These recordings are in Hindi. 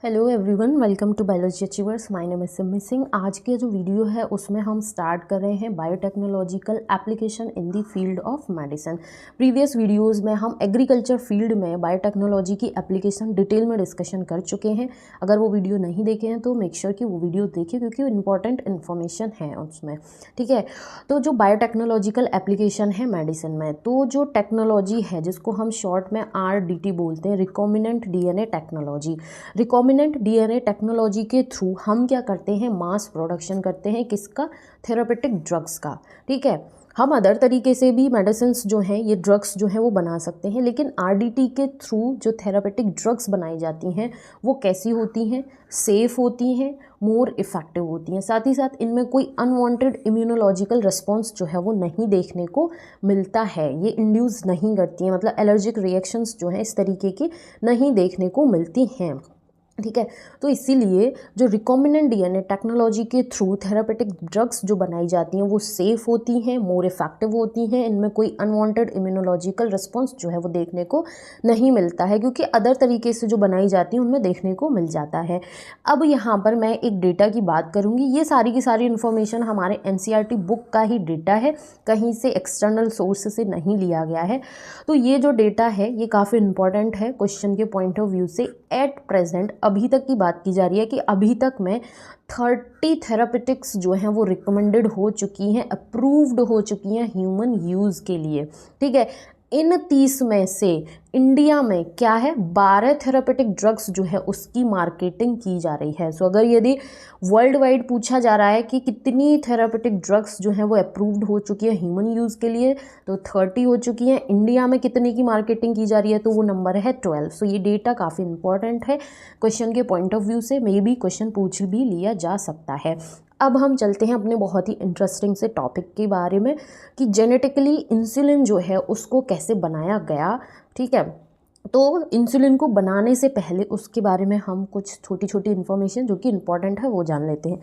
Hello everyone, welcome to Biology Achievers. My name is Simi Singh. आज के जो वीडियो है उसमें हम स्टार्ट कर रहे हैं biotechnological application in the field of medicine. Previous videos में हम एग्रीकल्चर फील्ड में बायोटेक्नोलॉजी की एप्लीकेशन डिटेल में डिस्कशन कर चुके हैं। अगर वो वीडियो नहीं देखे हैं तो मेक श्योर कि वो वीडियो देखें क्योंकि इंपॉर्टेंट इन्फॉर्मेशन है उसमें। ठीक है, तो जो बायोटेक्नोलॉजिकल एप्लीकेशन है मेडिसिन में, तो जो टेक्नोलॉजी है जिसको हम शॉर्ट में RDT बोलते हैं, recombinant DNA technology. Recombinant DNA technology के थ्रू हम क्या करते हैं, मास प्रोडक्शन करते हैं किसका, थेरापेटिक ड्रग्स का। ठीक है, हम अदर तरीके से भी मेडिसिन्स जो हैं, ये ड्रग्स जो हैं वो बना सकते हैं, लेकिन RDT के थ्रू जो थेरापेटिक ड्रग्स बनाई जाती हैं वो कैसी होती हैं, सेफ़ होती हैं, मोर इफ़ेक्टिव होती हैं। साथ ही साथ इनमें कोई अनवांटेड इम्यूनोलॉजिकल रिस्पॉन्स जो है वो नहीं देखने को मिलता है, ये इंड्यूस नहीं करती हैं, मतलब एलर्जिक रिएक्शंस जो हैं इस तरीके की नहीं देखने को मिलती हैं। ठीक है, तो इसीलिए जो रिकॉम्बिनेंट DNA टेक्नोलॉजी के थ्रू थेरापेटिक ड्रग्स जो बनाई जाती हैं वो सेफ़ होती हैं, मोर इफ़ेक्टिव होती हैं, इनमें कोई अनवांटेड इम्यूनोलॉजिकल रिस्पॉन्स जो है वो देखने को नहीं मिलता है, क्योंकि अदर तरीके से जो बनाई जाती हैं उनमें देखने को मिल जाता है। अब यहाँ पर मैं एक डेटा की बात करूँगी। ये सारी की सारी इन्फॉर्मेशन हमारे NCERT बुक का ही डेटा है, कहीं से एक्सटर्नल सोर्स से नहीं लिया गया है। तो ये जो डेटा है ये काफ़ी इंपॉर्टेंट है क्वेश्चन के पॉइंट ऑफ व्यू से। एट प्रेजेंट अभी तक की बात की जा रही है कि अभी तक में 30 थेरापेटिक्स जो हैं वो रिकमेंडेड हो चुकी हैं, अप्रूव्ड हो चुकी हैं ह्यूमन यूज़ के लिए। ठीक है, इन 30 में से इंडिया में क्या है, 12 थेरापेटिक ड्रग्स जो है उसकी मार्केटिंग की जा रही है। सो अगर यदि वर्ल्ड वाइड पूछा जा रहा है कि कितनी थेरापेटिक ड्रग्स जो हैं वो अप्रूव्ड हो चुकी है ह्यूमन यूज़ के लिए, तो 30 हो चुकी हैं। इंडिया में कितने की मार्केटिंग की जा रही है, तो वो नंबर है 12। सो ये डेटा काफ़ी इंपॉर्टेंट है क्वेश्चन के पॉइंट ऑफ व्यू से, मे बी क्वेश्चन पूछ भी लिया जा सकता है। अब हम चलते हैं अपने बहुत ही इंटरेस्टिंग से टॉपिक के बारे में कि जेनेटिकली इंसुलिन जो है उसको कैसे बनाया गया। ठीक है, तो इंसुलिन को बनाने से पहले उसके बारे में हम कुछ छोटी छोटी इन्फॉर्मेशन जो कि इम्पॉर्टेंट है वो जान लेते हैं।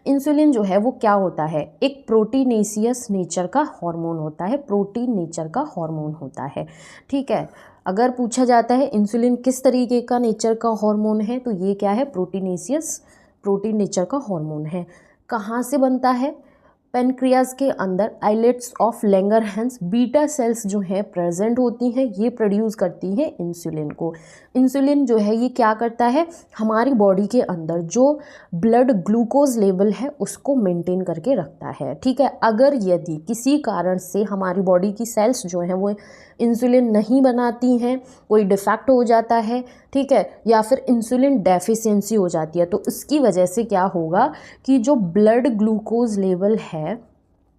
इंसुलिन जो है वो क्या होता है, एक प्रोटीनेशियस नेचर का हार्मोन होता है, प्रोटीन नेचर का हार्मोन होता है। ठीक है, अगर पूछा जाता है इंसुलिन किस तरीके का नेचर का हार्मोन है, तो ये क्या है, प्रोटीनेशियस, प्रोटीन नेचर का हार्मोन है। कहाँ से बनता है, पेनक्रियाज के अंदर islets of Langerhans beta cells जो हैं प्रेजेंट होती हैं, ये प्रोड्यूस करती हैं इंसुलिन को। इंसुलिन जो है ये क्या करता है, हमारी बॉडी के अंदर जो ब्लड ग्लूकोज लेवल है उसको मेंटेन करके रखता है। ठीक है, अगर यदि किसी कारण से हमारी बॉडी की सेल्स जो हैं वो इंसुलिन नहीं बनाती हैं, कोई डिफेक्ट हो जाता है, ठीक है, या फिर इंसुलिन डेफिशिएंसी हो जाती है, तो इसकी वजह से क्या होगा कि जो ब्लड ग्लूकोज लेवल है,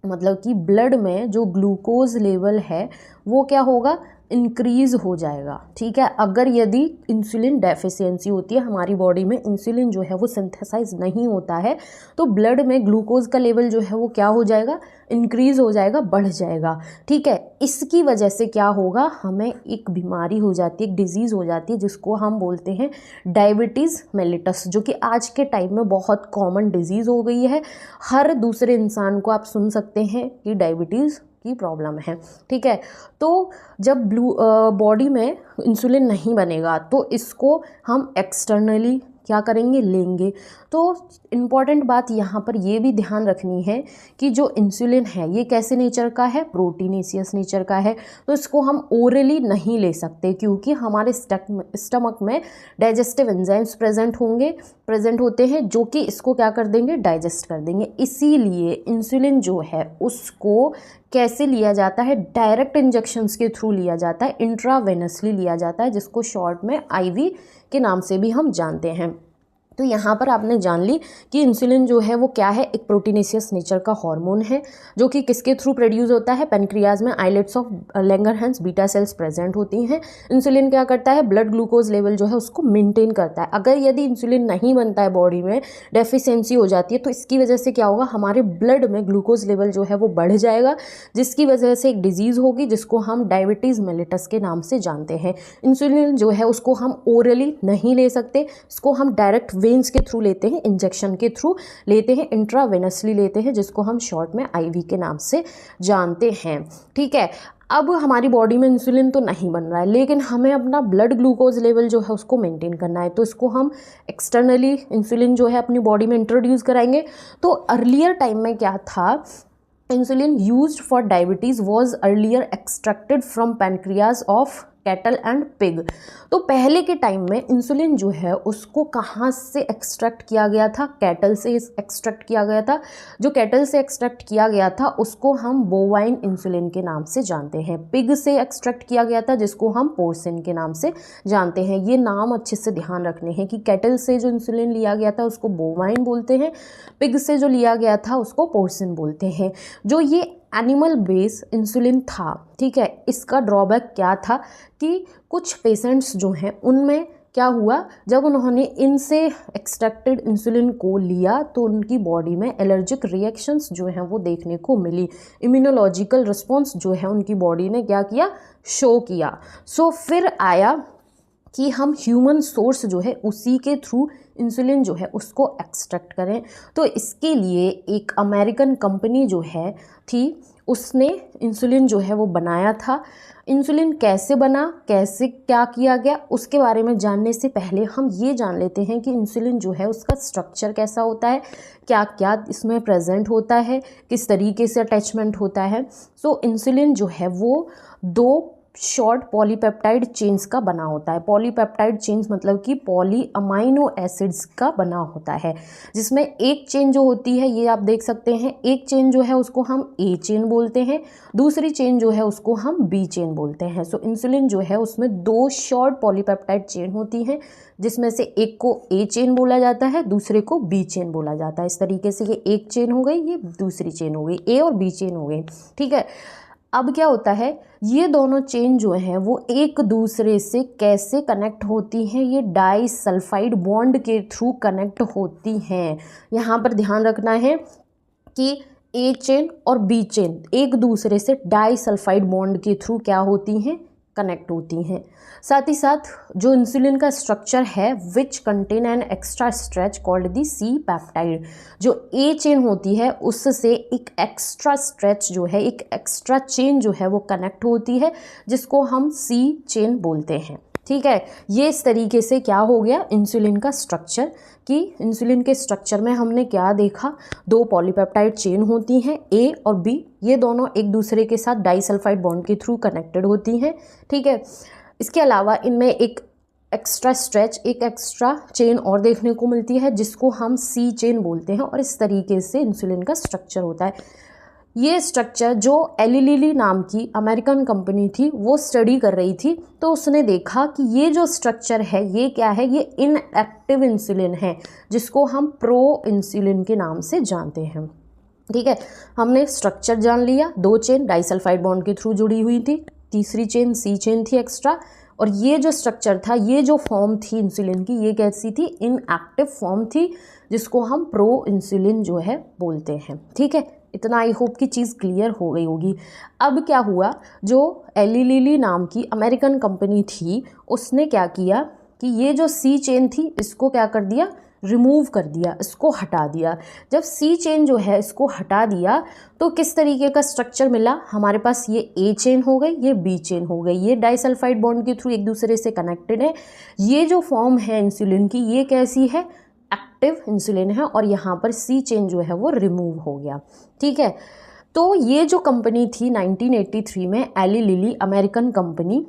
मतलब कि ब्लड में जो ग्लूकोज लेवल है वो क्या होगा, इंक्रीज़ हो जाएगा। ठीक है, अगर यदि इंसुलिन डेफिशिएंसी होती है, हमारी बॉडी में इंसुलिन जो है वो सिंथेसाइज नहीं होता है, तो ब्लड में ग्लूकोज का लेवल जो है वो क्या हो जाएगा, इंक्रीज़ हो जाएगा, बढ़ जाएगा। ठीक है, इसकी वजह से क्या होगा, हमें एक बीमारी हो जाती है, एक डिजीज़ हो जाती है जिसको हम बोलते हैं डायबिटीज़ मेलिटस, जो कि आज के टाइम में बहुत कॉमन डिजीज़ हो गई है। हर दूसरे इंसान को आप सुन सकते हैं कि डायबिटीज़ की प्रॉब्लम है। ठीक है, तो जब बॉडी में इंसुलिन नहीं बनेगा तो इसको हम एक्सटर्नली क्या करेंगे, लेंगे। तो इम्पॉर्टेंट बात यहाँ पर ये भी ध्यान रखनी है कि जो इंसुलिन है ये कैसे नेचर का है, प्रोटीनेशियस नेचर का है, तो इसको हम ओरली नहीं ले सकते क्योंकि हमारे स्टमक में डाइजेस्टिव एंजाइम्स प्रेजेंट होते हैं जो कि इसको क्या कर देंगे, डाइजेस्ट कर देंगे। इसीलिए इंसुलिन जो है उसको कैसे लिया जाता है, डायरेक्ट इंजेक्शंस के थ्रू लिया जाता है, इंट्रावेनसली लिया जाता है, जिसको शॉर्ट में IV के नाम से भी हम जानते हैं। तो यहाँ पर आपने जान ली कि इंसुलिन जो है वो क्या है, एक प्रोटीनेशियस नेचर का हार्मोन है जो कि किसके थ्रू प्रोड्यूस होता है, पेनक्रियाज में islets of Langerhans beta cells present होती हैं। इंसुलिन क्या करता है, ब्लड ग्लूकोज लेवल जो है उसको मेंटेन करता है। अगर यदि इंसुलिन नहीं बनता है, बॉडी में डेफिशिएंसी हो जाती है, तो इसकी वजह से क्या होगा, हमारे ब्लड में ग्लूकोज लेवल जो है वो बढ़ जाएगा, जिसकी वजह से एक डिजीज़ होगी जिसको हम डायबिटीज़ मेलिटस के नाम से जानते हैं। इंसुलिन जो है उसको हम ओरली नहीं ले सकते, इसको हम डायरेक्ट वेन्स के थ्रू लेते हैं, इंजेक्शन के थ्रू लेते हैं, इंट्रावेनसली लेते हैं, जिसको हम शॉर्ट में IV के नाम से जानते हैं। ठीक है, अब हमारी बॉडी में इंसुलिन तो नहीं बन रहा है, लेकिन हमें अपना ब्लड ग्लूकोज लेवल जो है उसको मेंटेन करना है, तो इसको हम एक्सटर्नली इंसुलिन जो है अपनी बॉडी में इंट्रोड्यूस कराएंगे। तो अर्लियर टाइम में क्या था, insulin used for diabetes was earlier extracted from pancreas of cattle and pig. तो पहले के टाइम में इंसुलिन जो है उसको कहाँ से एक्सट्रैक्ट किया गया था, कैटल से एक्सट्रैक्ट किया गया था। जो कैटल से एक्सट्रैक्ट किया गया था उसको हम बोवाइन इंसुलिन के नाम से जानते हैं। पिग से एक्सट्रैक्ट किया गया था जिसको हम पोर्सिन के नाम से जानते हैं। ये नाम अच्छे से ध्यान रखने हैं कि कैटल से जो इंसुलिन लिया गया था उसको बोवाइन बोलते हैं, पिग से जो लिया गया था उसको पोर्सिन बोलते हैं। जो ये एनिमल बेस इंसुलिन था, ठीक है, इसका ड्रॉबैक क्या था कि कुछ पेशेंट्स जो हैं उनमें क्या हुआ, जब उन्होंने इनसे एक्सट्रैक्टेड इंसुलिन को लिया तो उनकी बॉडी में एलर्जिक रिएक्शंस जो हैं वो देखने को मिली। इम्यूनोलॉजिकल रिस्पॉन्स जो है उनकी बॉडी ने क्या किया, शो किया। सो फिर आया कि हम ह्यूमन सोर्स जो है उसी के थ्रू इंसुलिन जो है उसको एक्सट्रैक्ट करें। तो इसके लिए एक अमेरिकन कंपनी जो है थी, उसने इंसुलिन जो है वो बनाया था। इंसुलिन कैसे बना, कैसे क्या किया गया, उसके बारे में जानने से पहले हम ये जान लेते हैं कि इंसुलिन जो है उसका स्ट्रक्चर कैसा होता है, क्या क्या इसमें प्रेजेंट होता है, किस तरीके से अटैचमेंट होता है। सो इंसुलिन जो है वो 2 शॉर्ट पॉलीपेप्टाइड चेन्स का बना होता है। पॉलीपेप्टाइड चेन्स मतलब कि पॉली अमाइनो एसिड्स का बना होता है, जिसमें एक चेन जो होती है, ये आप देख सकते हैं, एक चेन जो है उसको हम ए चेन बोलते हैं, दूसरी चेन जो है उसको हम बी चेन बोलते हैं। सो इंसुलिन जो है उसमें 2 शॉर्ट पॉलीपेप्टाइड चेन होती हैं, जिसमें से एक को ए चेन बोला जाता है, दूसरे को बी चेन बोला जाता है। इस तरीके से ये एक चेन हो गई, ये दूसरी चेन हो गई, ए और बी चेन हो गई, ठीक है। अब क्या होता है, ये दोनों चेन जो हैं वो एक दूसरे से कैसे कनेक्ट होती हैं, ये डाई सल्फाइड बॉन्ड के थ्रू कनेक्ट होती हैं। यहाँ पर ध्यान रखना है कि ए चेन और बी चेन एक दूसरे से डाई सल्फाइड बॉन्ड के थ्रू क्या होती हैं, कनेक्ट होती हैं। साथ ही साथ जो इंसुलिन का स्ट्रक्चर है, which contain an extra stretch called the C peptide, जो ए चेन होती है उससे एक एक्स्ट्रा स्ट्रेच जो है, एक एक्स्ट्रा चेन जो है वो कनेक्ट होती है, जिसको हम सी चेन बोलते हैं, ठीक है। ये इस तरीके से क्या हो गया इंसुलिन का स्ट्रक्चर, कि इंसुलिन के स्ट्रक्चर में हमने क्या देखा, 2 पॉलीपेप्टाइड चेन होती हैं ए और बी, ये दोनों एक दूसरे के साथ डाइसल्फाइड बॉन्ड के थ्रू कनेक्टेड होती हैं, ठीक है। इसके अलावा इनमें एक एक्स्ट्रा स्ट्रेच, एक एक्स्ट्रा चेन और देखने को मिलती है जिसको हम सी चेन बोलते हैं, और इस तरीके से इंसुलिन का स्ट्रक्चर होता है। ये स्ट्रक्चर जो एली लिली नाम की अमेरिकन कंपनी थी वो स्टडी कर रही थी, तो उसने देखा कि ये जो स्ट्रक्चर है ये क्या है, ये इनएक्टिव इंसुलिन है, जिसको हम प्रो इंसुलिन के नाम से जानते हैं, ठीक है। हमने स्ट्रक्चर जान लिया, 2 चेन डाइसल्फाइड बॉन्ड के थ्रू जुड़ी हुई थी, तीसरी चेन सी चेन थी एक्स्ट्रा, और ये जो स्ट्रक्चर था, ये जो फॉर्म थी इंसुलिन की, ये कैसी थी, इनएक्टिव फॉर्म थी, जिसको हम प्रो इंसुलिन जो है बोलते हैं, ठीक है। इतना आई होप की चीज़ क्लियर हो गई होगी। अब क्या हुआ, जो एली लिली नाम की अमेरिकन कंपनी थी उसने क्या किया कि ये जो सी चेन थी इसको क्या कर दिया, रिमूव कर दिया, इसको हटा दिया। जब सी चेन जो है इसको हटा दिया तो किस तरीके का स्ट्रक्चर मिला, हमारे पास ये ए चेन हो गई, ये बी चेन हो गई, ये डाइसल्फाइड बॉन्ड के थ्रू एक दूसरे से कनेक्टेड है। ये जो फॉर्म है इंसुलिन की, ये कैसी है, एक्टिव इंसुलिन है, और यहाँ पर सी चेन जो है वो रिमूव हो गया, ठीक है। तो ये जो कंपनी थी 1983 में, एली लिली अमेरिकन कंपनी,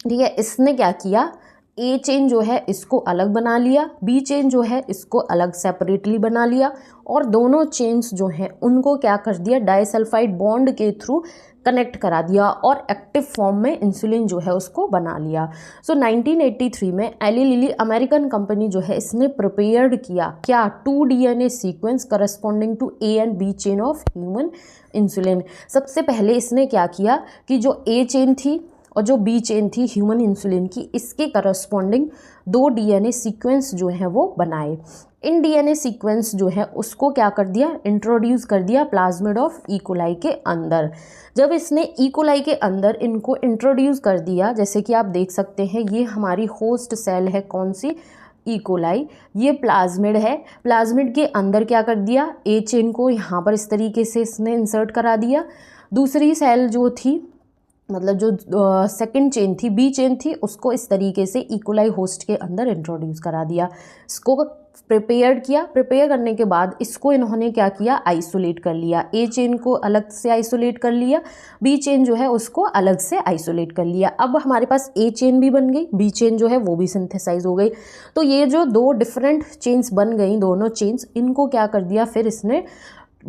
ठीक है, इसने क्या किया, ए चेन जो है इसको अलग बना लिया, बी चेन जो है इसको अलग सेपरेटली बना लिया, और दोनों चेन्स जो हैं उनको क्या कर दिया, डाइसल्फाइड बॉन्ड के थ्रू कनेक्ट करा दिया, और एक्टिव फॉर्म में इंसुलिन जो है उसको बना लिया। सो 1983 में एली लिली अमेरिकन कंपनी जो है इसने प्रिपेयर्ड किया क्या, 2 DNA sequence corresponding to A and B chain of human insulin. सबसे पहले इसने क्या किया कि जो ए चेन थी और जो बी चेन थी ह्यूमन इंसुलिन की, इसके करस्पॉन्डिंग 2 DNA सीक्वेंस जो हैं वो बनाए। इन DNA सीक्वेंस जो है उसको क्या कर दिया, इंट्रोड्यूस कर दिया प्लाज्मिड ऑफ ई कोलाई के अंदर। जब इसने ई कोलाई के अंदर इनको इंट्रोड्यूस कर दिया, जैसे कि आप देख सकते हैं ये हमारी होस्ट सेल है, कौन सी, ई कोलाई, ये प्लाज्मिड है। प्लाज्मिड के अंदर क्या कर दिया, ए चेन को यहाँ पर इस तरीके से इसने इंसर्ट करा दिया। दूसरी सेल जो थी मतलब जो सेकंड चेन थी, बी चेन थी, उसको इस तरीके से इकोलाई होस्ट के अंदर इंट्रोड्यूस करा दिया। इसको प्रिपेयर करने के बाद इसको इन्होंने क्या किया, आइसोलेट कर लिया। ए चेन को अलग से आइसोलेट कर लिया, बी चेन जो है उसको अलग से आइसोलेट कर लिया। अब हमारे पास ए चेन भी बन गई, बी चेन जो है वो भी सिंथेसाइज हो गई। तो ये जो दो डिफरेंट चेन्स बन गई, दोनों चेन्स, इनको क्या कर दिया फिर इसने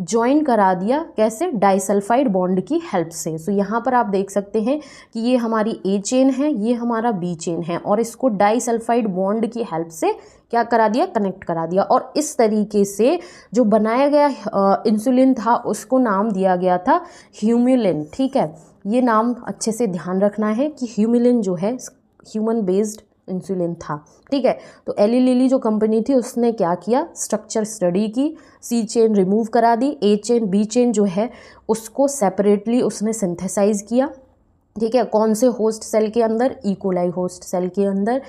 ज्वाइन करा दिया। कैसे, डाइसल्फाइड बॉन्ड की हेल्प से। सो यहाँ पर आप देख सकते हैं कि ये हमारी ए चेन है, ये हमारा बी चेन है, और इसको डाइसल्फाइड बॉन्ड की हेल्प से क्या करा दिया, कनेक्ट करा दिया। और इस तरीके से जो बनाया गया इंसुलिन था उसको नाम दिया गया था ह्यूमुलिन। ठीक है, ये नाम अच्छे से ध्यान रखना है कि ह्यूमुलिन जो है ह्यूमन बेस्ड इंसुलिन था। ठीक है, तो एली लिली जो कंपनी थी उसने क्या किया, स्ट्रक्चर स्टडी की, सी चेन रिमूव करा दी, ए चेन बी चेन जो है उसको सेपरेटली उसने सिंथेसाइज किया। ठीक है, कौन से होस्ट सेल के अंदर, इकोलाई होस्ट सेल के अंदर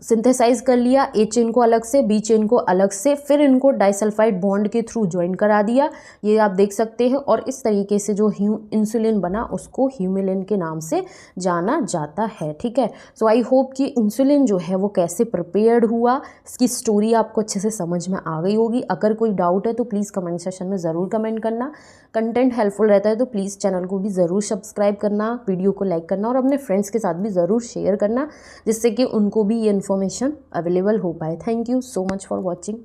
सिंथेसाइज कर लिया। ए चेन को अलग से, बी चेन को अलग से, फिर इनको डाइसल्फाइड बॉन्ड के थ्रू ज्वाइन करा दिया। ये आप देख सकते हैं। और इस तरीके से जो इंसुलिन बना उसको ह्यूमुलिन के नाम से जाना जाता है। ठीक है, सो आई होप कि इंसुलिन जो है वो कैसे प्रिपेयर्ड हुआ, इसकी स्टोरी आपको अच्छे से समझ में आ गई होगी। अगर कोई डाउट है तो प्लीज़ कमेंट सेक्शन में ज़रूर कमेंट करना। कंटेंट हेल्पफुल रहता है तो प्लीज़ चैनल को भी ज़रूर सब्सक्राइब करना, वीडियो को लाइक करना और अपने फ्रेंड्स के साथ भी ज़रूर शेयर करना, जिससे कि उनको भी ये इन्फॉर्मेशन अवेलेबल हो पाए। Thank you so much for watching.